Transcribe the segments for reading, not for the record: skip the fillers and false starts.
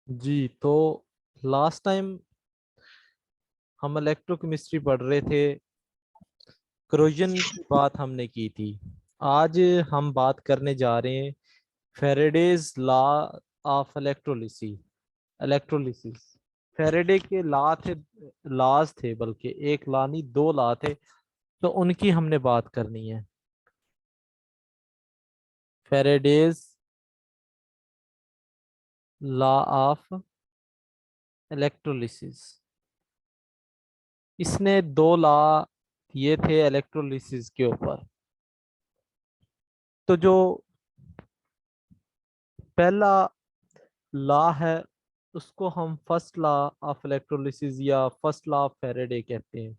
जी, तो last time हम electrochemistry पढ़ रहे थे। क्रोजन की बात हमने की थी। आज हम बात करने जा रहे हैं Faraday's law of electrolysis. Electrolysis Faraday के लॉज थे, बल्कि एक लॉ नहीं, दो लॉ थे। तो उनकी हमने बात करनी है। फेरेडेज लॉ ऑफ इलेक्ट्रोलिसिस, इसने दो लॉ दिए थे इलेक्ट्रोलिसिस के ऊपर। तो जो पहला लॉ है उसको हम फर्स्ट लॉ ऑफ इलेक्ट्रोलिसिस या फर्स्ट लॉ ऑफ फैराडे कहते हैं।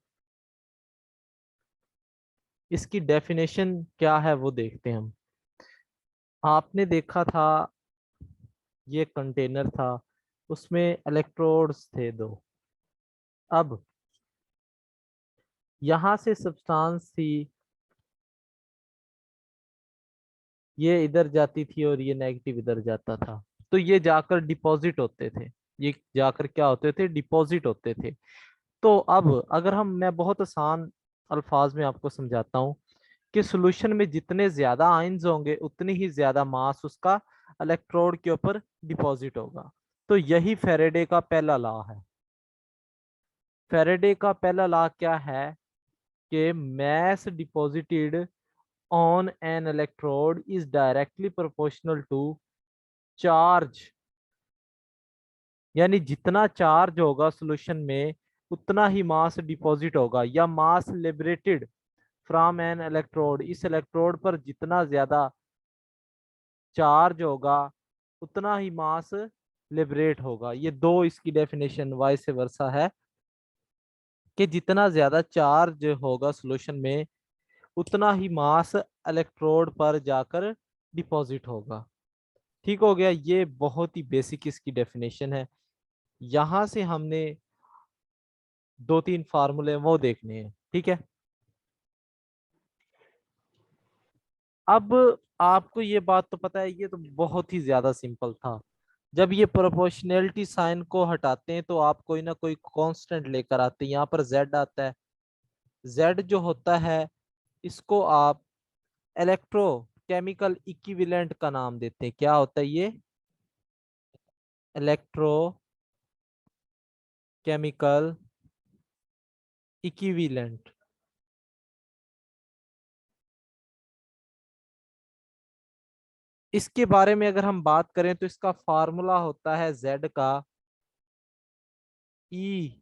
इसकी डेफिनेशन क्या है वो देखते हैं हम। आपने देखा था, ये कंटेनर था, उसमें इलेक्ट्रोड्स थे दो। अब यहां से सब्सटेंस थी, ये इधर जाती थी और ये नेगेटिव इधर जाता था। तो ये जाकर डिपॉजिट होते थे। ये जाकर क्या होते थे? डिपॉजिट होते थे। तो अब अगर मैं बहुत आसान अल्फाज में आपको समझाता हूँ कि सॉल्यूशन में जितने ज्यादा आयंस होंगे उतनी ही ज्यादा मास उसका इलेक्ट्रोड के ऊपर डिपॉजिट होगा। तो यही फैराडे का पहला लॉ है। फैराडे का पहला लॉ क्या है कि mass deposited on an electrode is directly proportional to charge। यानी जितना चार्ज होगा सॉल्यूशन में उतना ही मास डिपॉजिट होगा, या मास लिबरेटेड फ्रॉम एन इलेक्ट्रोड। इस इलेक्ट्रोड पर जितना ज्यादा चार्ज होगा उतना ही मास लिबरेट होगा। ये दो इसकी डेफिनेशन वाइस वर्सा है कि जितना ज्यादा चार्ज होगा सॉल्यूशन में उतना ही मास इलेक्ट्रोड पर जाकर डिपॉजिट होगा। ठीक हो गया। ये बहुत ही बेसिक इसकी डेफिनेशन है। यहां से हमने दो तीन फार्मूले वो देखने हैं। ठीक है। अब आपको ये बात तो पता है, ये तो बहुत ही ज्यादा सिंपल था। जब ये प्रोपोर्शनैलिटी साइन को हटाते हैं तो आप कोई ना कोई कांस्टेंट लेकर आते हैं। यहाँ पर जेड आता है। जेड जो होता है इसको आप इलेक्ट्रोकेमिकल इक्विवेलेंट का नाम देते हैं। क्या होता है ये? Electrochemical equivalent. इसके बारे में अगर हम बात करें तो इसका फार्मूला होता है जेड का ई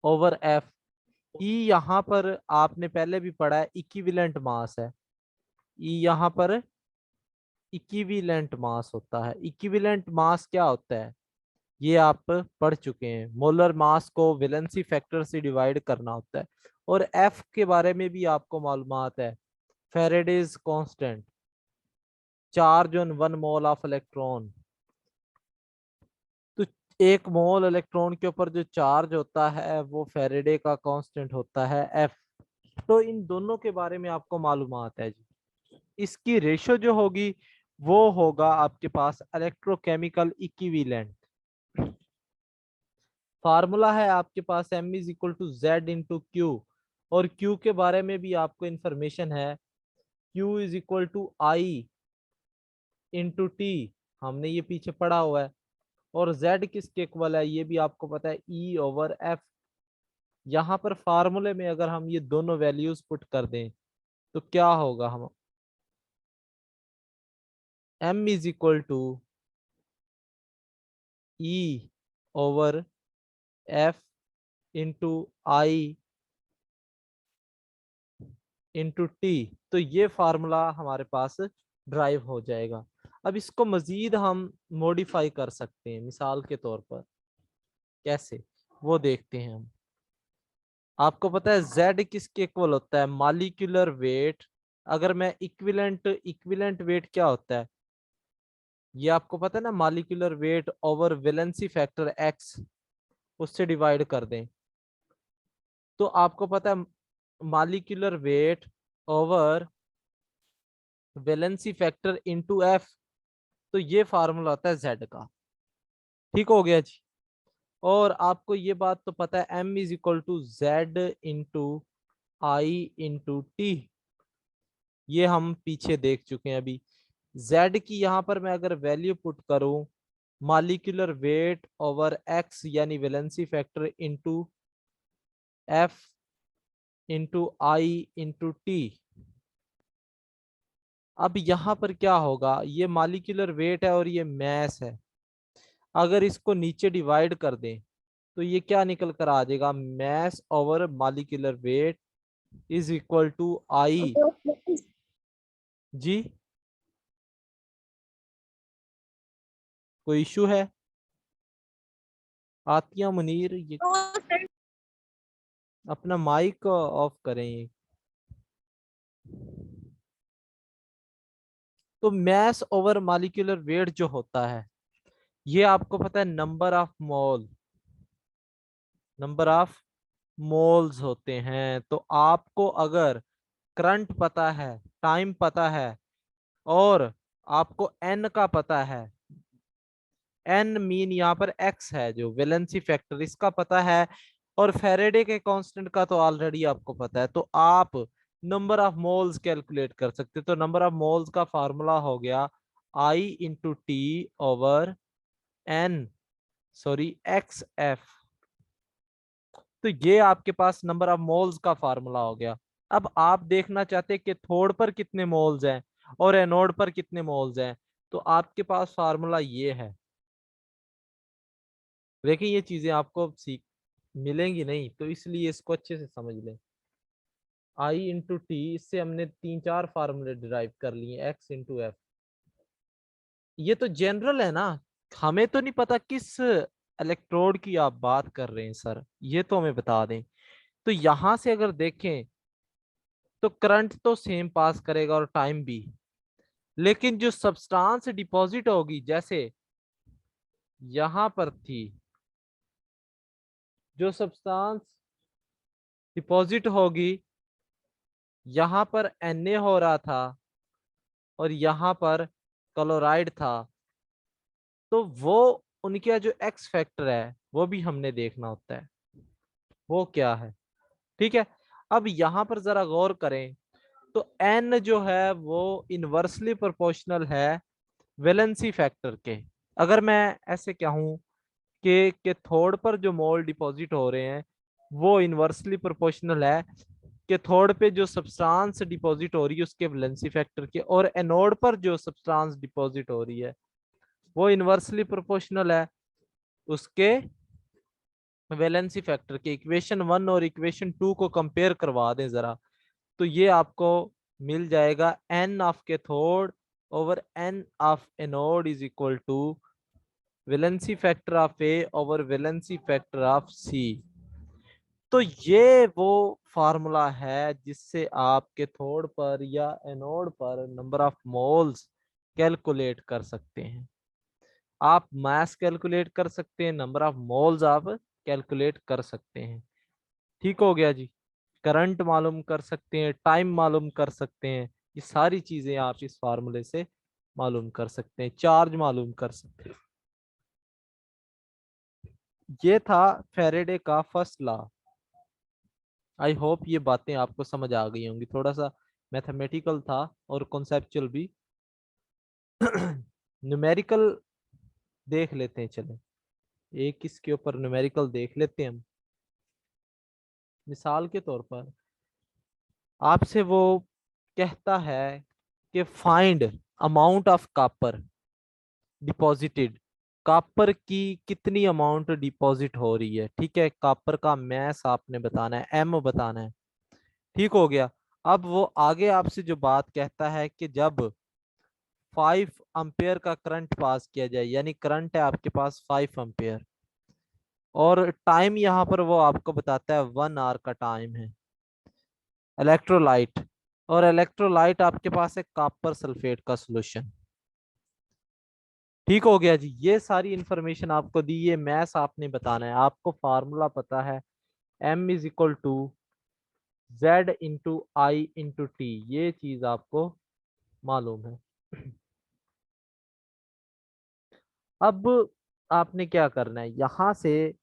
ओवर एफ। ई यहाँ पर आपने पहले भी पढ़ा है, इक्विवेलेंट मास है। ई यहाँ पर इक्विवेलेंट मास होता है। इक्विवेलेंट मास क्या होता है ये आप पढ़ चुके हैं। मोलर मास को वैलेंसी फैक्टर से डिवाइड करना होता है। और एफ के बारे में भी आपको मालूमात है। Faraday's constant, charge on one mole of electron. तो एक मोल इलेक्ट्रॉन के ऊपर जो चार्ज होता है वो फैराडे का कांस्टेंट होता है एफ। तो इन दोनों के बारे में आपको मालूमात है जी। इसकी रेशो जो होगी वो होगा आपके पास इलेक्ट्रोकेमिकल इक्विवेलेंट। फार्मूला है आपके पास M is equal to Z into Q. और क्यू के बारे में भी आपको इंफॉर्मेशन है। Q is equal to I into T, हमने ये पीछे पढ़ा हुआ है। और जेड किसके इक्वल है ये भी आपको पता है, ई ओवर एफ। यहाँ पर फार्मूले में अगर हम ये दोनों वैल्यूज पुट कर दें तो क्या होगा? हम M is equal to E over F into I into T. तो ये फार्मूला हमारे पास ड्राइव हो जाएगा। अब इसको मजीद हम मॉडिफाई कर सकते हैं। मिसाल के तौर पर कैसे, वो देखते हैं हम। आपको पता है z किसके इक्वल होता है? Molecular weight. अगर मैं इक्विवेलेंट वेट क्या होता है ये आपको पता है ना? Molecular weight over valency factor x, उससे डिवाइड कर दें तो आपको पता है molecular weight over valency factor into F. तो ये फार्मूला होता है जेड का। ठीक हो गया जी। और आपको ये बात तो पता है m is equal to Z into I into T. ये हम पीछे देख चुके हैं अभी। z की यहां पर मैं अगर वैल्यू पुट करूं, मॉलिक्यूलर वेट ओवर x यानी valency factor into f into I into T. अब यहां पर क्या होगा, ये मॉलिक्यूलर वेट है और ये मैस है। अगर इसको नीचे डिवाइड कर दें तो ये क्या निकल कर आ जाएगा, mass over molecular weight is equal to I. जी कोई इशू है? आतिया मुनीर, ये अपना माइक ऑफ करें। तो मैस ओवर मॉलिक्यूलर वेट जो होता है, ये आपको पता है number of mole, number of moles होते हैं। तो आपको अगर करंट पता है, टाइम पता है, और आपको एन का पता है, एन मीन यहाँ पर एक्स है जो वैलेंसी फैक्टर, इसका पता है, और फेरेडे के कांस्टेंट का तो ऑलरेडी आपको पता है, तो आप नंबर ऑफ मोल्स कैलकुलेट कर सकते हो। तो नंबर ऑफ मोल्स का फार्मूला हो गया I into T over N, sorry X F. तो ये आपके पास नंबर ऑफ मोल्स का फार्मूला हो गया। अब आप देखना चाहते हैं कि थोड़ पर कितने मोल्स हैं और एनोड पर कितने मोल्स हैं, तो आपके पास फार्मूला ये है। देखिए ये चीजें आपको सीख मिलेंगी नहीं, तो इसलिए इसको अच्छे से समझ लें। आई इंटू टी, इससे हमने 3-4 फार्मूले डिराइव कर लिए, एक्स इंटू एफ। ये तो जनरल है ना, हमें तो नहीं पता किस इलेक्ट्रोड की आप बात कर रहे हैं सर, ये तो हमें बता दें। तो यहां से अगर देखें तो करंट तो सेम पास करेगा और टाइम भी, लेकिन जो सब्सटेंस डिपॉजिट होगी, जैसे यहां पर थी, जो सब्सटेंस डिपॉजिट होगी, यहां पर Na हो रहा था और यहां पर क्लोराइड था, तो वो उनका जो एक्स फैक्टर है वो भी हमने देखना होता है, वो क्या है। ठीक है। अब यहां पर जरा गौर करें, तो एन जो है वो इनवर्सली प्रोपोर्शनल है वैलेंसी फैक्टर के। अगर मैं ऐसे कहूं कि थोड़ पर जो मोल डिपॉजिट हो रहे हैं वो इनवर्सली प्रोपोर्शनल है कि थोड़ पे जो सब्सटेंस डिपॉजिट हो रही है उसके वैलेंसी फैक्टर के, और एनोड पर जो सब्सटेंस डिपॉजिट हो रही है वो इनवर्सली प्रोपोर्शनल है उसके वैलेंसी फैक्टर के। इक्वेशन 1 और इक्वेशन 2 को कंपेयर करवा दें जरा, तो ये आपको मिल जाएगा N of cathode over N of anode is equal to valency factor of A over valency factor of C. तो ये वो फार्मूला है जिससे आप कैथोड पर या एनोड पर नंबर ऑफ मोल्स कैलकुलेट कर सकते हैं। आप मास कैलकुलेट कर सकते हैं, नंबर ऑफ मोल्स आप कैलकुलेट कर सकते हैं। ठीक हो गया जी। करंट मालूम कर सकते हैं, टाइम मालूम कर सकते हैं, ये सारी चीजें आप इस फार्मूले से मालूम कर सकते हैं, चार्ज मालूम कर सकते हैं। ये था फेरेडे का फर्स्ट लॉ। आई होप ये बातें आपको समझ आ गई होंगी, थोड़ा सा मैथमेटिकल था और कॉन्सेप्चुअल भी। न्यूमेरिकल देख लेते हैं, चले एक इसके ऊपर न्यूमेरिकल देख लेते हैं हम। मिसाल के तौर पर आपसे वो कहता है कि find amount of copper deposited, copper की कितनी अमाउंट डिपॉजिट हो रही है। ठीक है, कॉपर का मैस आपने बताना है, एम बताना है। ठीक हो गया। अब वो आगे आपसे जो बात कहता है कि जब 5 एम्पेयर का करंट पास किया जाए, यानी करंट है आपके पास 5 एम्पेयर, और टाइम यहाँ पर वो आपको बताता है 1 आवर का टाइम है। इलेक्ट्रोलाइट, और इलेक्ट्रोलाइट आपके पास है कॉपर सल्फेट का सॉल्यूशन। ठीक हो गया जी। ये सारी इंफॉर्मेशन आपको दी, ये मैथ्स आपने बताना है, आपको फार्मूला पता है m is equal to Z into I into T, ये चीज आपको मालूम है। अब आपने क्या करना है, यहां से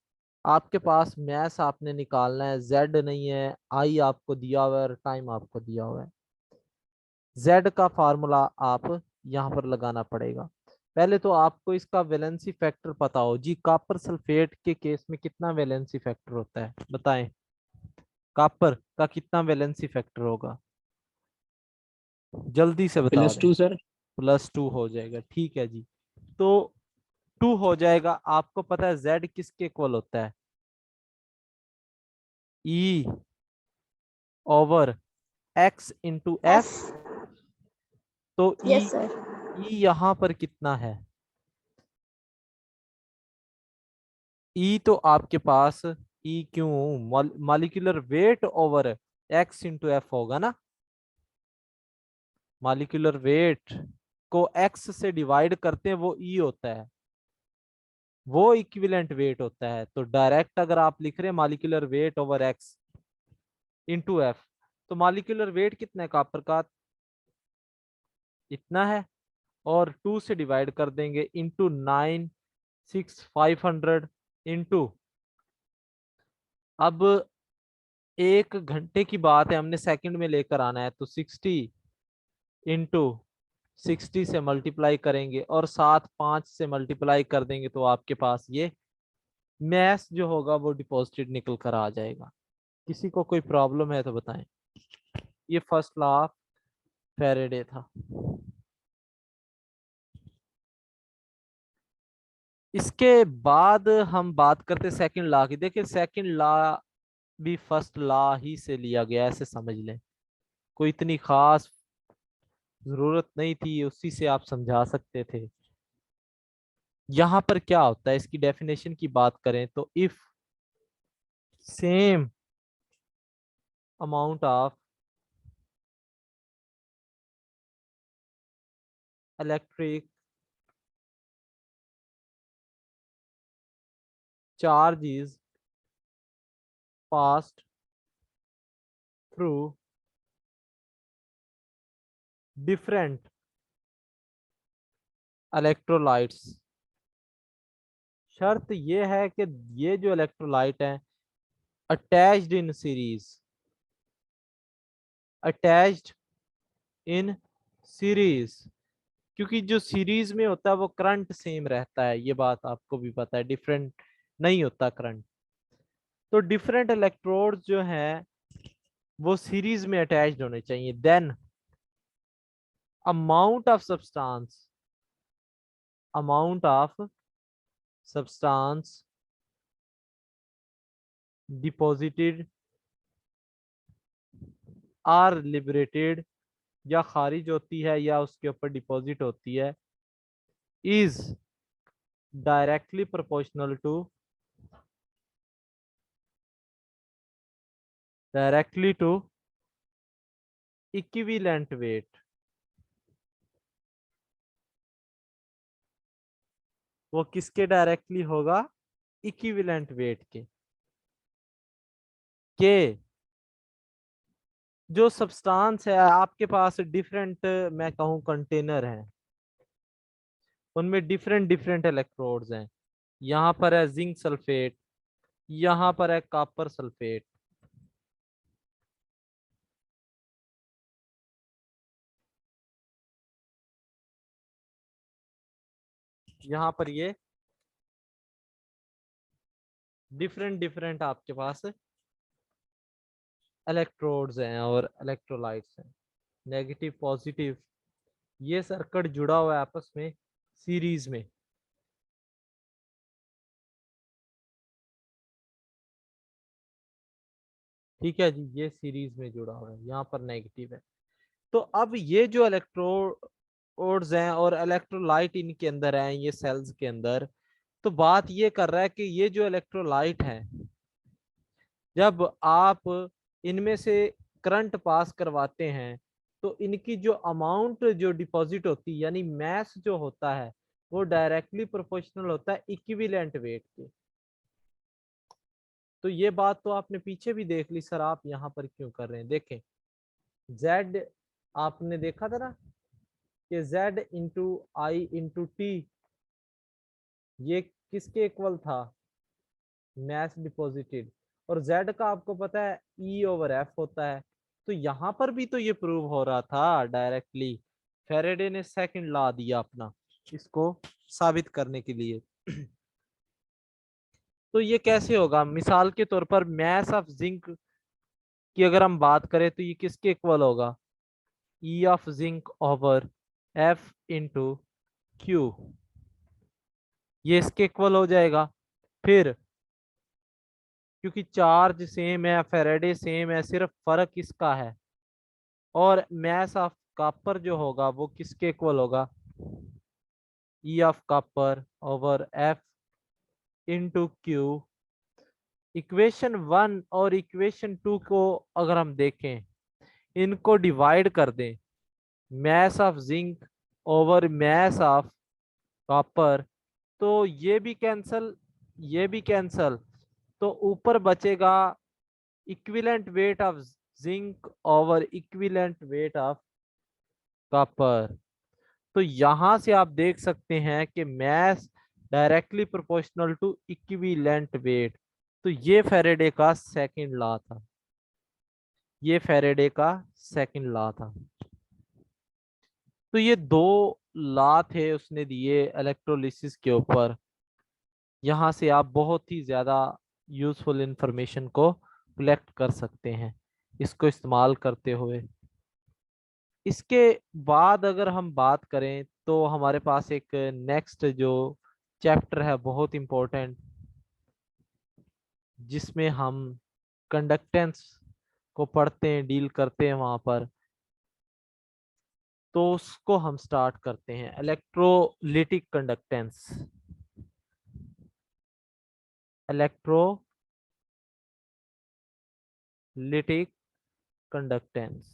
आपके पास मैथ आपने निकालना है, जेड नहीं है, आई आपको दिया हुआ है और टाइम आपको दिया हुआ है। जेड का फार्मूला आप यहाँ पर लगाना पड़ेगा। पहले तो आपको इसका वैलेंसी फैक्टर पता हो जी, कॉपर सल्फेट के केस में कितना वैलेंसी फैक्टर होता है बताएं, कॉपर का कितना वैलेंसी फैक्टर होगा, जल्दी से बता प्लस दें। To sir. +2 हो जाएगा, ठीक है जी। तो 2 हो जाएगा। आपको पता है जेड किसके इक्वल होता है, ई over x into F. F. तो यस ई सर। ई यहां पर कितना है, ई तो आपके पास ई क्यों, molecular weight over x into F होगा ना। मॉलिक्यूलर वेट को एक्स से डिवाइड करते हैं, वो ई होता है, वो इक्विवेलेंट वेट होता है। तो डायरेक्ट अगर आप लिख रहे हैं molecular weight over x into F, तो मॉलिक्यूलर वेट कितना है कॉपर का, इतना है, और 2 से डिवाइड कर देंगे इंटू 96500 इंटू, अब 1 घंटे की बात है, हमने सेकंड में लेकर आना है, तो 60 इंटू 60 से मल्टीप्लाई करेंगे और साथ 5 से मल्टीप्लाई कर देंगे, तो आपके पास ये मैथ जो होगा वो डिपॉजिटेड निकल कर आ जाएगा। किसी को कोई प्रॉब्लम है तो बताएं। ये फर्स्ट लॉ ऑफ फैराडे था। इसके बाद हम बात करते सेकंड लॉ की। देखिए सेकंड लॉ भी फर्स्ट लॉ ही से लिया गया, ऐसे समझ लें, कोई इतनी खास जरूरत नहीं थी, उसी से आप समझा सकते थे। यहां पर क्या होता है, इसकी डेफिनेशन की बात करें तो if same amount of electric charge is passed through different electrolytes, शर्त यह है कि ये जो इलेक्ट्रोलाइट है attached in series, attached in series, क्योंकि जो सीरीज में होता है वो करंट सेम रहता है, ये बात आपको भी पता है, डिफरेंट नहीं होता करंट। तो डिफरेंट इलेक्ट्रोड जो है वो सीरीज में अटैच्ड होने चाहिए, then amount of substance, amount of substance deposited or liberated, या खारिज होती है या उसके ऊपर डिपॉजिट होती है, is directly proportional to, directly to equivalent weight. वो किसके डायरेक्टली होगा, इक्विवेलेंट वेट के जो सब्सटेंस है आपके पास डिफरेंट, मैं कहूँ कंटेनर हैं, उनमें डिफरेंट डिफरेंट इलेक्ट्रोड्स हैं। यहाँ पर है जिंक सल्फेट, यहाँ पर है कॉपर सल्फेट, यहाँ पर ये डिफरेंट डिफरेंट आपके पास इलेक्ट्रोड्स हैं और इलेक्ट्रोलाइट्स हैं, नेगेटिव पॉजिटिव, ये सर्किट जुड़ा हुआ है आपस में सीरीज में। ठीक है जी, ये सीरीज में जुड़ा हुआ है, यहाँ पर नेगेटिव है। तो अब ये जो इलेक्ट्रोड्स हैं और इलेक्ट्रोलाइट इनके अंदर हैं, ये सेल्स के अंदर, तो बात ये कर रहा है कि ये जो इलेक्ट्रोलाइट है, जब आप इनमें से करंट पास करवाते हैं, तो इनकी जो अमाउंट जो डिपॉजिट होती है, यानी मैस जो होता है, वो डायरेक्टली प्रोपोर्शनल होता है इक्विवेलेंट वेट के। तो ये बात तो आपने पीछे भी देख ली सर, आप यहाँ पर क्यों कर रहे हैं, देखें Z आपने देखा था ना कि Z into I into T ये किसके इक्वल था, मैस डिपॉजिटेड, और z का आपको पता है E/F होता है। तो यहां पर भी तो ये प्रूव हो रहा था डायरेक्टली, फेरेडे ने सेकंड लॉ दिया अपना इसको साबित करने के लिए। तो ये कैसे होगा, मिसाल के तौर पर मैस ऑफ जिंक की अगर हम बात करें तो ये किसके इक्वल होगा, E of zinc over F into Q, ये इसके इक्वल हो जाएगा। फिर क्योंकि चार्ज सेम है, फेरेडे सेम है, सिर्फ फर्क इसका है, और मैस ऑफ कॉपर जो होगा वो किसके इक्वल होगा, E of copper over F into Q. Equation 1 और इक्वेशन 2 को अगर हम देखें, इनको डिवाइड कर दें, mass of zinc over mass of copper, तो ये भी कैंसल, ये भी कैंसल, तो ऊपर बचेगा equivalent weight of zinc over equivalent weight of copper. तो यहां से आप देख सकते हैं कि mass directly proportional to equivalent weight. तो ये फेरेडे का सेकंड लॉ था, ये फेरेडे का सेकंड लॉ था। तो ये दो लॉ थे उसने दिए इलेक्ट्रोलिसिस के ऊपर। यहाँ से आप बहुत ही ज़्यादा यूजफुल इंफॉर्मेशन को कलेक्ट कर सकते हैं इसको इस्तेमाल करते हुए। इसके बाद अगर हम बात करें तो हमारे पास एक नेक्स्ट जो चैप्टर है बहुत इम्पोर्टेंट, जिसमें हम कंडक्टेंस को पढ़ते हैं, डील करते हैं वहाँ पर। तो उसको हम स्टार्ट करते हैं, इलेक्ट्रोलिटिक कंडक्टेंस। इलेक्ट्रोलिटिक कंडक्टेंस,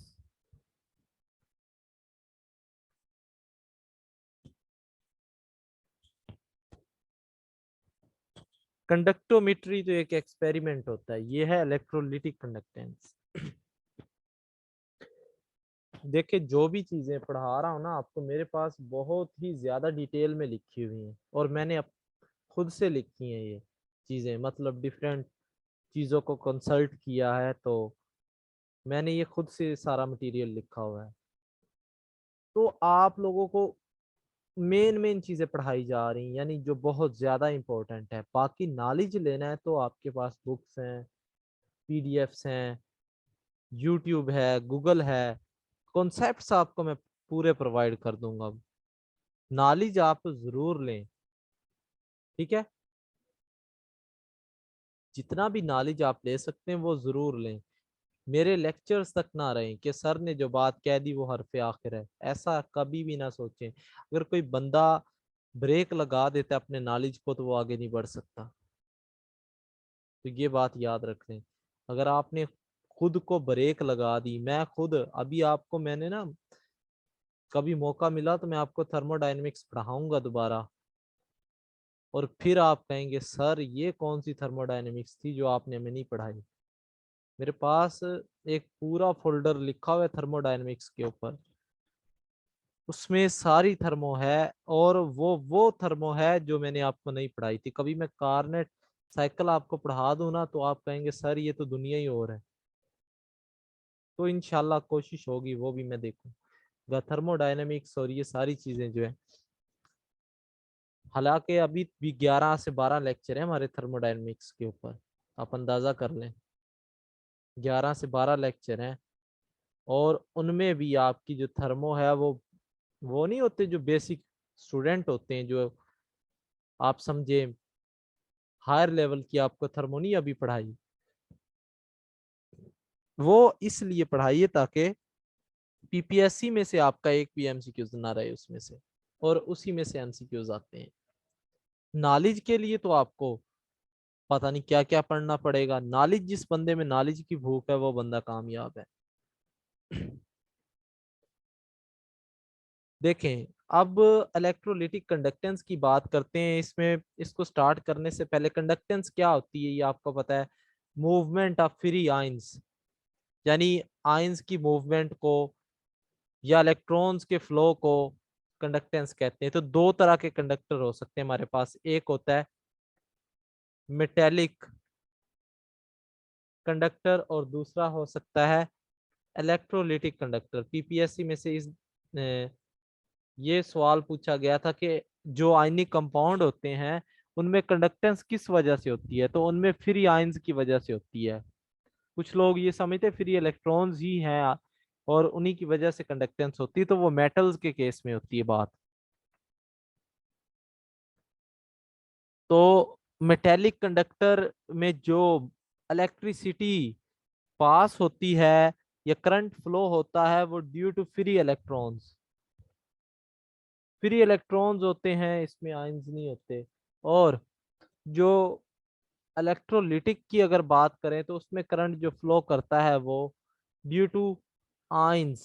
कंडक्टोमेट्री तो एक एक्सपेरिमेंट होता है, ये है इलेक्ट्रोलिटिक कंडक्टेंस। देखिए जो भी चीजें पढ़ा रहा हूँ ना आपको, मेरे पास बहुत ही ज्यादा डिटेल में लिखी हुई हैं, और मैंने खुद से लिखी हैं ये चीजें, मतलब डिफरेंट चीजों को कंसल्ट किया है, तो मैंने ये खुद से सारा मटेरियल लिखा हुआ है। तो आप लोगों को मेन मेन चीजें पढ़ाई जा रही हैं, यानी जो बहुत ज्यादा इंपॉर्टेंट है। बाकी नॉलेज लेना है तो आपके पास बुक्स हैं, पीडीएफ्स हैं, यूट्यूब है, गूगल है, कॉन्सेप्ट्स आपको मैं पूरे प्रोवाइड कर दूंगा। नॉलेज आप जरूर लें, ठीक है, जितना भी नॉलेज आप ले सकते हैं वो जरूर लें। मेरे लेक्चर्स तक ना रहें कि सर ने जो बात कह दी वो हरफ आखिर है, ऐसा कभी भी ना सोचें। अगर कोई बंदा ब्रेक लगा देता है अपने नॉलेज को तो वो आगे नहीं बढ़ सकता। तो ये बात याद रख लें, अगर आपने खुद को ब्रेक लगा दी, मैं खुद अभी आपको मैंने ना कभी मौका मिला तो मैं आपको थर्मोडायनेमिक्स पढ़ाऊंगा दोबारा, और फिर आप कहेंगे सर ये कौन सी थर्मोडायनेमिक्स थी जो आपने हमें नहीं पढ़ाई। मेरे पास एक पूरा फोल्डर लिखा हुआ है थर्मोडायनेमिक्स के ऊपर, उसमें सारी थर्मो है, और वो थर्मो है जो मैंने आपको नहीं पढ़ाई थी। कभी मैं कार्नेट साइकिल आपको पढ़ा दूं ना तो आप कहेंगे सर ये तो दुनिया ही और है। तो इंशाल्लाह कोशिश होगी वो भी मैं देखूंगा, थर्मोडायनेमिक्स और ये सारी चीजें जो है। हालांकि अभी भी 11 से 12 लेक्चर है हमारे थर्मोडायनेमिक्स के ऊपर, आप अंदाजा कर लें, 11 से 12 लेक्चर हैं। और उनमें भी आपकी जो थर्मो है वो नहीं होते जो बेसिक स्टूडेंट होते हैं, जो आप समझे हायर लेवल की आपको थर्मो नहीं अभी पढ़ाई, वो इसलिए पढ़ाई है ताकि पीपीएससी में से आपका एक भी एमसीक्यूज ना रहे उसमें से, और उसी में से एमसीक्यूज आते हैं। नॉलेज के लिए तो आपको पता नहीं क्या क्या पढ़ना पड़ेगा, नॉलेज जिस बंदे में नॉलेज की भूख है वो बंदा कामयाब है। देखें, अब इलेक्ट्रोलिटिक कंडक्टेंस की बात करते हैं। इसमें इसको स्टार्ट करने से पहले कंडक्टेंस क्या होती है ये आपको पता है, मूवमेंट ऑफ फ्री आइंस, यानी आइंस की मूवमेंट को या इलेक्ट्रॉन्स के फ्लो को कंडक्टेंस कहते हैं। तो दो तरह के कंडक्टर हो सकते हैं हमारे पास, एक होता है मेटेलिक कंडक्टर और दूसरा हो सकता है इलेक्ट्रोलिटिक कंडक्टर। पीपीएससी में से ये सवाल पूछा गया था कि जो आयनिक कंपाउंड होते हैं उनमें कंडक्टेंस किस वजह से होती है, तो उनमें फ्री आयंस की वजह से होती है। कुछ लोग ये समझते फ्री इलेक्ट्रॉन्स ही हैं और उन्हीं की वजह से कंडक्टेंस होती है, तो वो मेटल्स के केस में होती है बात। तो मेटेलिक कंडक्टर में जो इलेक्ट्रिसिटी पास होती है या करंट फ्लो होता है वो due to free electrons. Free electrons होते हैं, इसमें आयंस नहीं होते। और जो इलेक्ट्रोलिटिक की अगर बात करें तो उसमें करंट जो फ्लो करता है वो ड्यू टू आयंस,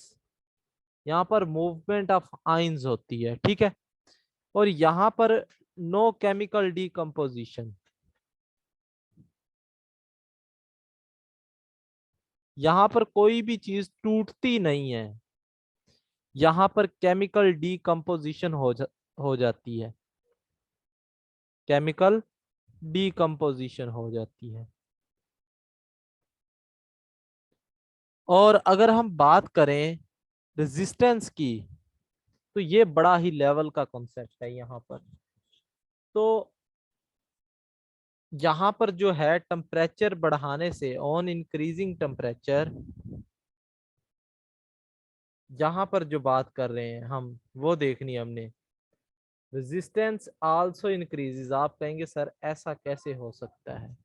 यहाँ पर मूवमेंट ऑफ आयंस होती है, ठीक है। और यहाँ पर नो केमिकल डीकम्पोजिशन, यहाँ पर कोई भी चीज टूटती नहीं है, यहाँ पर केमिकल डीकम्पोजिशन हो जाती है, केमिकल डीकम्पोजिशन हो जाती है। और अगर हम बात करें रेजिस्टेंस की, तो ये बड़ा ही लेवल का कॉन्सेप्ट है यहाँ पर। तो यहाँ पर जो है टेम्परेचर बढ़ाने से, ऑन इंक्रीजिंग टेम्परेचर, यहाँ पर जो बात कर रहे हैं हम वो देखनी है हमने। रेजिस्टेंस आल्सो इंक्रीजेस, आप कहेंगे सर ऐसा कैसे हो सकता है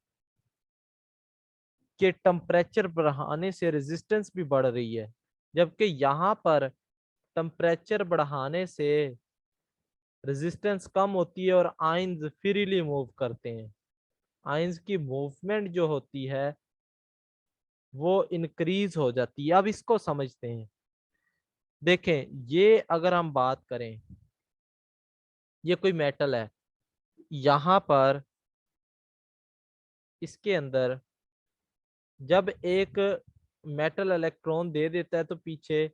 कि टेम्परेचर बढ़ाने से रेजिस्टेंस भी बढ़ रही है, जबकि यहाँ पर टेम्परेचर बढ़ाने से रेजिस्टेंस कम होती है और आयंस फ्रीली मूव करते हैं। आयंस की मूवमेंट जो होती है वो इंक्रीज हो जाती है। अब इसको समझते हैं। देखें, ये अगर हम बात करें, ये कोई मेटल है, यहाँ पर इसके अंदर जब एक मेटल इलेक्ट्रॉन दे देता है तो पीछे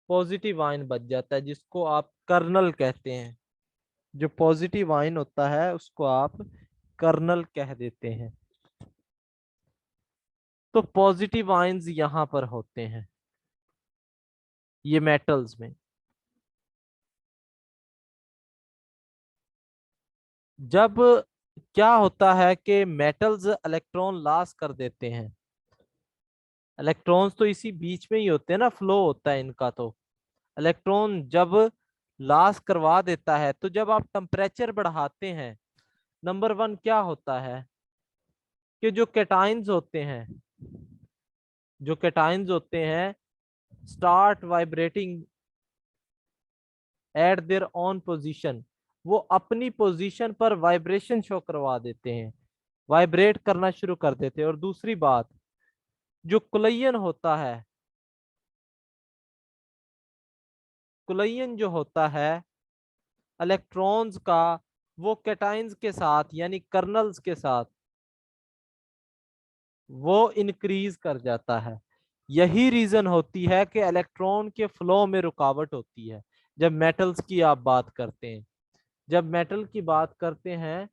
पॉजिटिव आयन बच जाता है, जिसको आप कर्नल कहते हैं। जो पॉजिटिव आयन होता है उसको आप कर्नल कह देते हैं। तो पॉजिटिव आयंस यहां पर होते हैं ये मेटल्स में। जब क्या होता है कि मेटल्स इलेक्ट्रॉन लॉस कर देते हैं, इलेक्ट्रॉन्स तो इसी बीच में ही होते हैं ना, फ्लो होता है इनका। तो इलेक्ट्रॉन जब लॉस करवा देता है, तो जब आप टेम्परेचर बढ़ाते हैं, नंबर वन क्या होता है कि जो कैटायंस होते हैं, जो कैटायंस होते हैं start vibrating eight there on position, वो अपनी पोजीशन पर वाइब्रेशन शो करवा देते हैं, वाइब्रेट करना शुरू कर देते हैं। और दूसरी बात, जो कुलयन होता है, कुलयन जो होता है इलेक्ट्रॉन्स का, वो कैटायंस के साथ यानी कर्नल्स के साथ वो इंक्रीज कर जाता है। यही रीजन होती है कि इलेक्ट्रॉन के फ्लो में रुकावट होती है जब मेटल्स की आप बात करते हैं। जब मेटल की बात करते हैं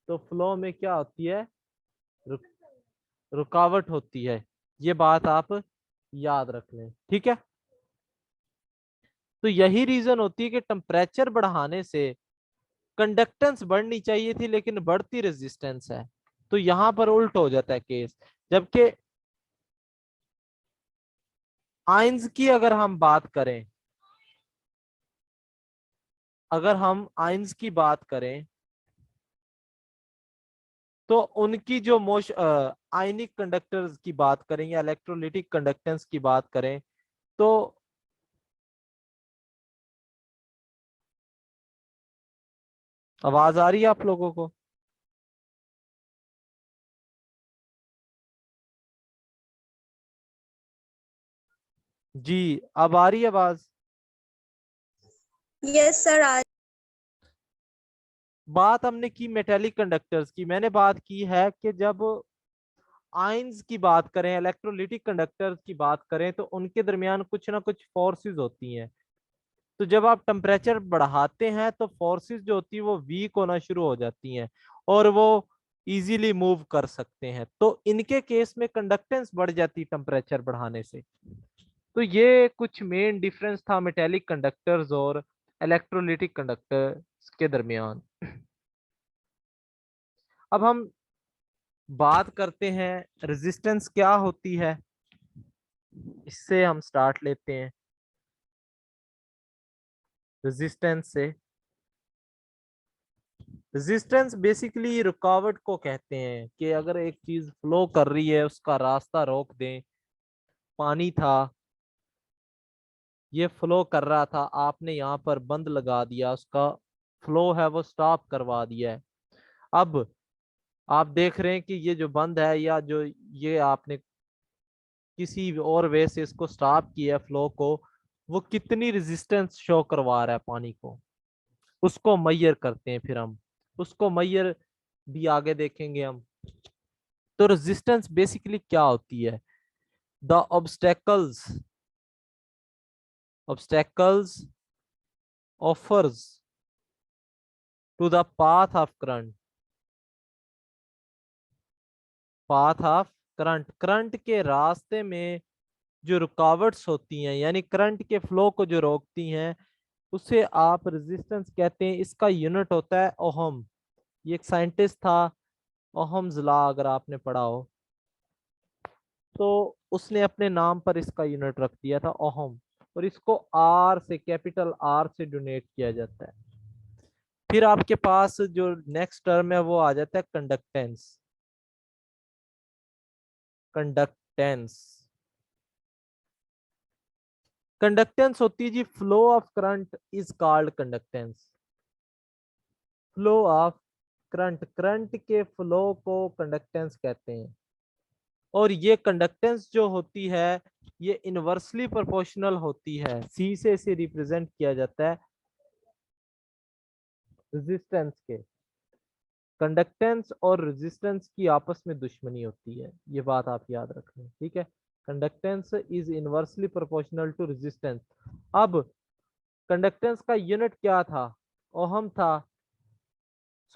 तो फ्लो में क्या होती है, रुक, रुकावट होती है। ये बात आप याद रख लें, ठीक है। तो यही रीजन होती है कि टेम्परेचर बढ़ाने से कंडक्टेंस बढ़नी चाहिए थी लेकिन बढ़ती रेजिस्टेंस है, तो यहां पर उल्ट हो जाता है केस। जबकि आयंस की अगर हम बात करें, अगर हम आयंस की बात करें तो उनकी जो आयनिक कंडक्टर्स की बात करें या इलेक्ट्रोलिटिक कंडक्टेंस की बात करें तो आवाज आ रही है आप लोगों को? जी, अब आ रही है आवाज? यस सर आज। बात हमने की मेटेलिक कंडक्टर्स की, मैंने बात की है कि जब आयंस की बात करें, इलेक्ट्रोलिटिक कंडक्टर्स की बात करें, तो उनके दरमियान कुछ ना कुछ फोर्सेस होती हैं। तो जब आप टेम्परेचर बढ़ाते हैं तो फोर्सेस जो होती है वो वीक होना शुरू हो जाती हैं और वो इजीली मूव कर सकते हैं। तो इनके केस में कंडक्टेंस बढ़ जाती है टेम्परेचर बढ़ाने से। तो ये कुछ मेन डिफरेंस था मेटेलिक कंडक्टर्स और इलेक्ट्रोलिटिक कंडक्टर्स के दरमियान। अब हम बात करते हैं रेजिस्टेंस क्या होती है, इससे हम स्टार्ट लेते हैं। रेजिस्टेंस से, रेजिस्टेंस बेसिकली रुकावट को कहते हैं कि अगर एक चीज फ्लो कर रही है उसका रास्ता रोक दें। पानी था, ये फ्लो कर रहा था, आपने यहाँ पर बंद लगा दिया, उसका फ्लो है वो स्टॉप करवा दिया है। अब आप देख रहे हैं कि ये जो बंद है या जो ये आपने किसी और वे से इसको स्टॉप किया फ्लो को, वो कितनी रेजिस्टेंस शो करवा रहा है पानी को, उसको मैयर करते हैं। फिर हम उसको मैयर भी आगे देखेंगे हम। तो रेजिस्टेंस बेसिकली क्या होती है? The obstacles, obstacles offers to the path of current, path of current, current के रास्ते में जो रुकावट्स होती हैं यानी करंट के फ्लो को जो रोकती हैं, उसे आप रेजिस्टेंस कहते हैं। इसका यूनिट होता है ओहम। ये एक साइंटिस्ट था, ओहम्स लॉ अगर आपने पढ़ा हो तो उसने अपने नाम पर इसका यूनिट रख दिया था ओहम। और इसको आर से, कैपिटल आर से डोनेट किया जाता है। फिर आपके पास जो नेक्स्ट टर्म है वो आ जाता है कंडक्टेंस। कंडक्टेंस, कंडक्टेंस होती है G flow of current is called conductance. Flow of current, current के फ्लो को कंडक्टेंस कहते हैं। और ये कंडक्टेंस जो होती है ये इनवर्सली प्रोपोर्शनल होती है, सी से इसे रिप्रेजेंट किया जाता है रेजिस्टेंस के। कंडक्टेंस और रेजिस्टेंस की आपस में दुश्मनी होती है, ये बात आप याद रखें, ठीक है। Conductance is inversely proportional to resistance. अब कंडक्टेंस का यूनिट क्या था? ओहम था।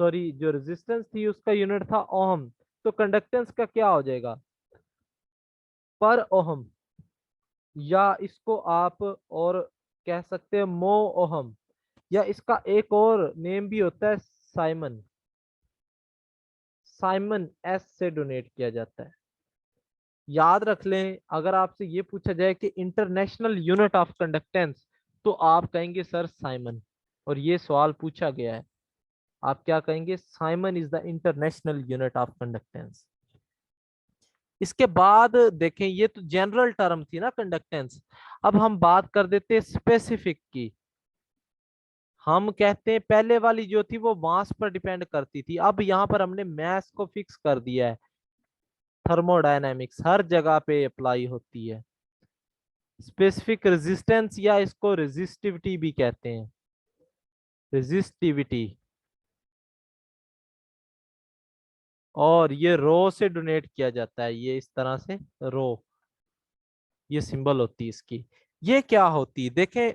सॉरी, जो रेजिस्टेंस थी उसका यूनिट था ओहम। तो कंडक्टेंस का क्या हो जाएगा? पर ओहम, या इसको आप और कह सकते हैं मो ओहम, या इसका एक और नेम भी होता है साइमन। साइमन एस से डोनेट किया जाता है। याद रख लें, अगर आपसे ये पूछा जाए कि इंटरनेशनल यूनिट ऑफ कंडक्टेंस, तो आप कहेंगे सर साइमन। और ये सवाल पूछा गया है, आप क्या कहेंगे? Simon is the international unit of conductance. इसके बाद देखें, ये तो जनरल टर्म थी ना कंडक्टेंस। अब हम बात कर देते स्पेसिफिक की। हम कहते हैं पहले वाली जो थी वो मास पर डिपेंड करती थी, अब यहाँ पर हमने मैस को फिक्स कर दिया है। थर्मोडायनेमिक्स हर जगह पे अप्लाई होती है। स्पेसिफिक रेजिस्टेंस या इसको रेजिस्टिविटी भी कहते हैं, रेजिस्टिविटी। और ये रो से डोनेट किया जाता है, ये इस तरह से रो, ये सिंबल होती है इसकी। ये क्या होती है देखें,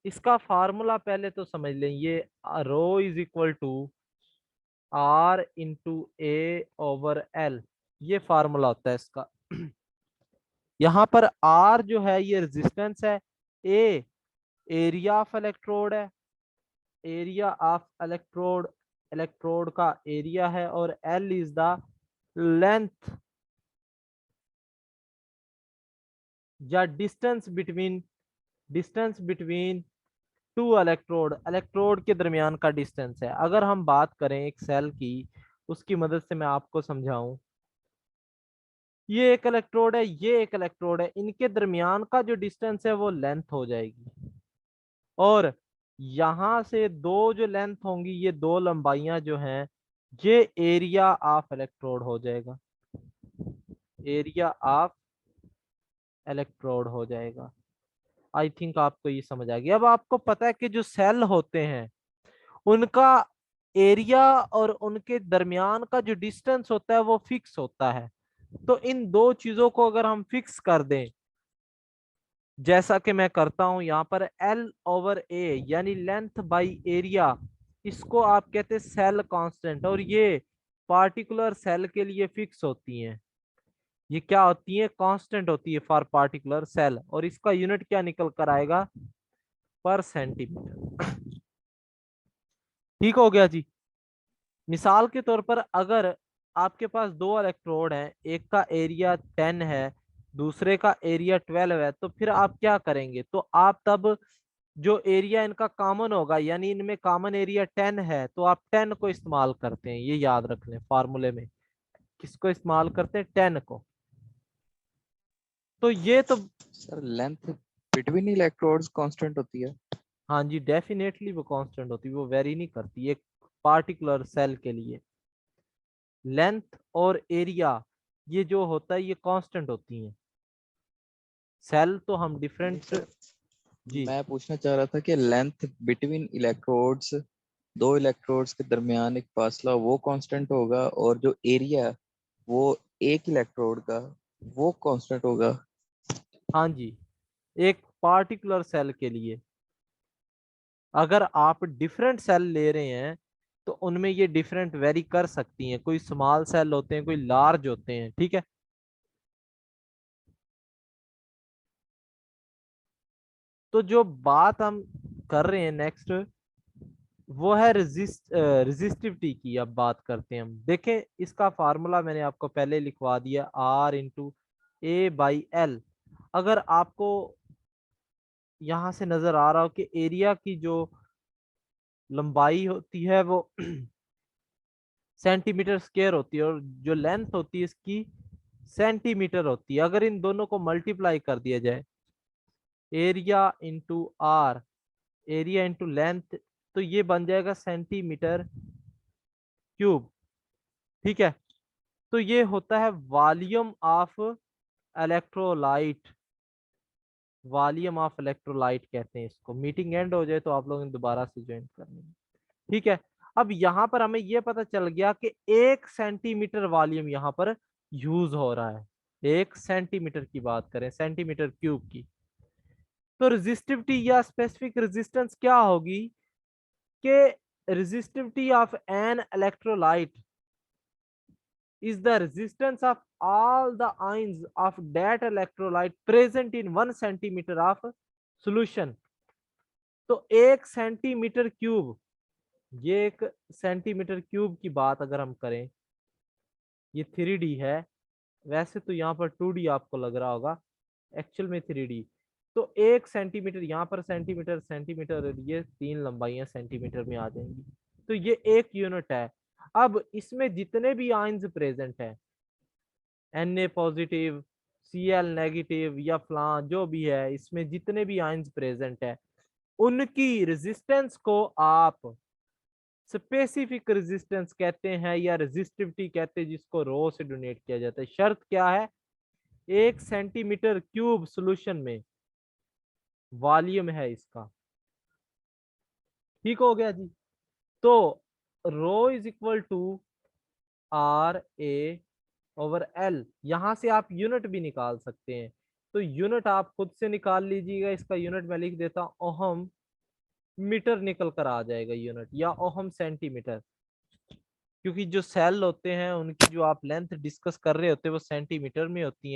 इसका फार्मूला पहले तो समझ लें। ये rho is equal to R into A over L, ये फार्मूला होता है इसका। यहाँ पर आर जो है ये रेजिस्टेंस है, ए एरिया ऑफ इलेक्ट्रोड है, एरिया ऑफ इलेक्ट्रोड, इलेक्ट्रोड का एरिया है, और एल इज द लेंथ या distance between two electrode, electrode के दरमियान का डिस्टेंस है। अगर हम बात करें एक सेल की, उसकी मदद से मैं आपको समझाऊं, ये एक इलेक्ट्रोड है, ये एक इलेक्ट्रोड है, इनके दरमियान का जो डिस्टेंस है वो लेंथ हो जाएगी। और यहां से दो जो लेंथ होंगी, ये दो लंबाइयां जो हैं, ये एरिया ऑफ इलेक्ट्रोड हो जाएगा, एरिया ऑफ इलेक्ट्रोड हो जाएगा। आई थिंक आपको ये समझ आ गया। अब आपको पता है कि जो सेल होते हैं उनका एरिया और उनके दरमियान का जो डिस्टेंस होता है वो फिक्स होता है। तो इन दो चीजों को अगर हम फिक्स कर दें जैसा कि मैं करता हूं यहाँ पर L/A यानी लेंथ बाई एरिया, इसको आप कहते हैं सेल कांस्टेंट, और ये पार्टिकुलर सेल के लिए फिक्स होती हैं। ये क्या होती है? कांस्टेंट होती है फॉर पार्टिकुलर सेल, और इसका यूनिट क्या निकल कर आएगा? पर सेंटीमीटर। ठीक हो गया जी। मिसाल के तौर पर अगर आपके पास दो इलेक्ट्रोड हैं, एक का एरिया 10 है, दूसरे का एरिया 12 है, तो फिर आप क्या करेंगे? तो आप तब जो एरिया इनका कॉमन होगा, यानी इनमें कॉमन एरिया 10 है, तो आप 10 को इस्तेमाल करते हैं। ये याद रख लें, फार्मूले में किसको इस्तेमाल करते हैं? 10 को। तो ये तो sir length between electrodes constant होती है। हाँ जी, डेफिनेटली वो कांस्टेंट होती है, वो वेरी नहीं करती एक पार्टिकुलर सेल के लिए। लेंथ और एरिया ये जो होता है ये कांस्टेंट होती हैं। सेल तो हम नहीं डिफरेंट। सर, जी मैं पूछना चाह रहा था कि लेंथ बिटवीन इलेक्ट्रोड्स, दो इलेक्ट्रोड्स के दरमियान एक फासला, वो कांस्टेंट होगा, और जो एरिया वो एक इलेक्ट्रोड का, वो कांस्टेंट होगा। हाँ जी, एक पार्टिकुलर सेल के लिए अगर आप डिफरेंट सेल ले रहे हैं तो उनमें ये डिफरेंट वेरी कर सकती हैं। कोई स्मॉल सेल होते हैं, कोई लार्ज होते हैं, ठीक है। तो जो बात हम कर रहे हैं नेक्स्ट, वो है रेजिस्टिविटी की। अब बात करते हैं हम। देखें, इसका फार्मूला मैंने आपको पहले लिखवा दिया, R × A/L। अगर आपको यहां से नजर आ रहा हो कि एरिया की जो लंबाई होती है वो सेंटीमीटर स्क्वायर होती है, और जो लेंथ होती है इसकी सेंटीमीटर होती है। अगर इन दोनों को मल्टीप्लाई कर दिया जाए, area into R, area into length, तो ये बन जाएगा सेंटीमीटर क्यूब। ठीक है। तो ये होता है volume of electrolyte. Volume of electrolyte कहते हैं इसको। मीटिंग एंड हो जाए तो आप लोगों ने दोबारा से ज्वाइन करनी है। ठीक है। अब यहाँ पर हमें यह पता चल गया कि 1 सेंटीमीटर वॉल्यूम यहाँ पर यूज हो रहा है। 1 सेंटीमीटर की बात करें, सेंटीमीटर क्यूब की, तो रेजिस्टिविटी या स्पेसिफिक रेजिस्टेंस क्या होगी? कि resistivity of an electrolyte is the resistance of all the ions of that electrolyte present in 1 centimeter of solution। तो 1 सेंटीमीटर क्यूब, ये 1 सेंटीमीटर क्यूब की बात अगर हम करें, ये 3D है। वैसे तो यहाँ पर 2D आपको लग रहा होगा, एक्चुअल में 3D। तो 1 सेंटीमीटर, यहाँ पर सेंटीमीटर सेंटीमीटर, और ये तीन लंबाइयां सेंटीमीटर में आ जाएंगी। तो ये एक यूनिट है। अब इसमें जितने भी आयंस प्रेजेंट है, Na+, Cl- या फलां जो भी है, इसमें जितने भी आयंस प्रेजेंट है, उनकी रेजिस्टेंस को आप स्पेसिफिक रेजिस्टेंस कहते हैं या रेजिस्टिविटी कहते हैं, जिसको रो से डोनेट किया जाता है। शर्त क्या है? 1 सेंटीमीटर क्यूब सोल्यूशन में वॉल्यूम है इसका। ठीक हो गया जी। तो रो इज इक्वल टू RA/L। यहां से आप यूनिट भी निकाल सकते हैं। तो यूनिट आप खुद से निकाल लीजिएगा। इसका यूनिट मैं लिख देता हूं, ओहम मीटर निकल कर आ जाएगा यूनिट, या ओहम सेंटीमीटर। क्योंकि जो सेल होते हैं उनकी जो आप लेंथ डिस्कस कर रहे होते हैं वो सेंटीमीटर में होती है।